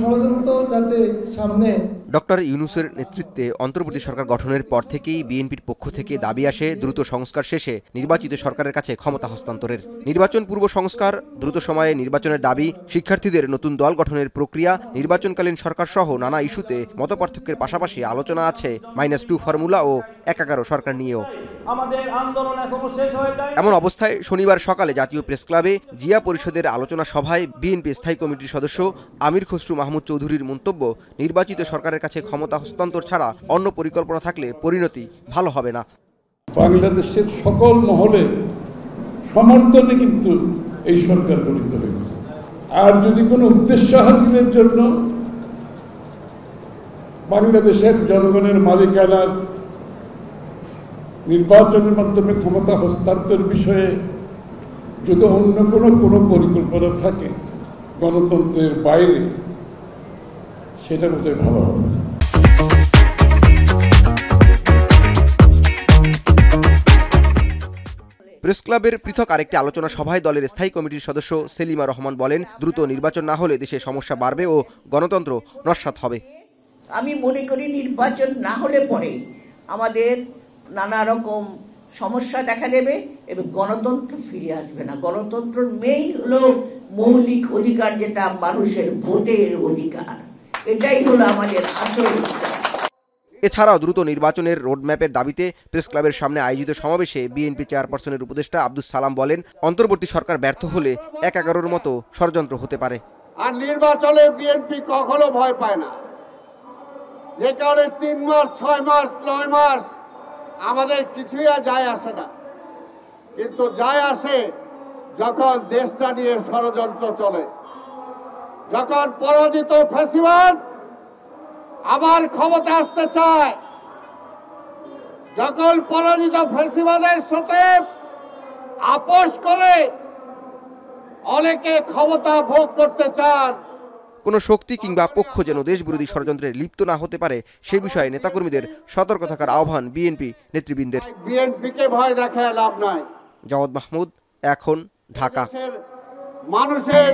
ষড়যন্ত্র যাতে সামনে ডক্টর ইউনূসের নেতৃত্বে অন্তর্বর্তী সরকার গঠনের পর থেকেই বিএনপির পক্ষ থেকে দাবি আসে দ্রুত সংস্কার শেষে নির্বাচিত সরকারের কাছে ক্ষমতা হস্তান্তরের। নির্বাচন পূর্ব সংস্কার, দ্রুত সময়ে নির্বাচনের দাবি, শিক্ষার্থীদের নতুন দল গঠনের প্রক্রিয়া, নির্বাচনকালীন সরকার সহ নানা ইস্যুতে মতপার্থক্যের পাশাপাশি আলোচনা আছে -2 ফর্মুলা ও ১/১১ সরকার নিয়েও। এমন অবস্থায় শনিবার সকালে জাতীয় প্রেস ক্লাবে জিয়া পরিষদের আলোচনা সভায় বিএনপি স্থায়ী কমিটির সদস্য আমির খসরু মাহমুদ চৌধুরীর মন্তব্য, নির্বাচিত সরকারের কাছে ক্ষমতা হস্তান্তর ছাড়া অন্য পরিকল্পনা থাকলে পরিণতি ভালো হবে না। বাংলাদেশের সকল মহলে সমর্থনে কিন্তু এই সরকার গঠিত হয়েছে। আর যদি কোনো উদ্দেশ্য হাসিলের জন্য বাংলাদেশের জনগণের মালিকানার নির্বাচনের মাধ্যমে ক্ষমতা হস্তান্তর বিষয়ে যদি অন্য কোনো পরিকল্পনা থাকে গণতন্ত্রের বাইরে, সেটা বোধহয় ভালো হবে। প্রেস ক্লাবের পৃথক আরেকটি আলোচনা সভায় দলের স্থায়ী কমিটির সদস্য সেলিমা রহমান বলেন, দ্রুত নির্বাচন না হলে দেশে সমস্যা বাড়বে ও গণতন্ত্র নস্যাৎ হবে। আমি মনে করি নির্বাচন না হলে পরে আমাদের নানা রকম সমস্যা দেখা দেবে এবং গণতন্ত্র ফিরে আসবে না। গণতন্ত্রের মেইন হলো মৌলিক অধিকার, যেটা মানুষের ভোটের অধিকার, এটাই হলো আমাদের আসল অধিকার। এছাড়াও দ্রুত নির্বাচনের রোডম্যাপের দাবিতে প্রেস ক্লাবের সামনে আয়োজিত সমাবেশে বিএনপি চেয়ারপারসনের উপদেষ্টা আব্দুস সালাম বলেন, অন্তর্বর্তী সরকার ব্যর্থ হলে ১/১১-র মতো ষড়যন্ত্র হতে পারে। আর নির্বাচনে বিএনপি কখনো ভয় পায় না, যে কারণে ৩ মাস, ৬ মাস, ৯ মাস আমাদের কিছুই আর যায় আসে না। কিন্তু যায় আসে যখন দেশটা নিয়ে ষড়যন্ত্র চলে, যখন পরাজিত ফ্যাসিবাদ আবার ক্ষমতা আসতে চায়, যখন পরাজিত ফ্যাসিবাদের সাথে আপোষ করে অনেকে ক্ষমতা ভোগ করতে চান। কোনো শক্তি কিংবা পক্ষ যেন দেশবিরোধী ষড়যন্ত্রে লিপ্ত না হতে পারে সে বিষয়ে নেতাকর্মীদের সতর্ক থাকার আহ্বান বিএনপি নেতৃবৃন্দের। বিএনপিকে ভয় দেখায় লাভ নাই। জাওয়াদ মাহমুদ, এখন, ঢাকা। মানুষের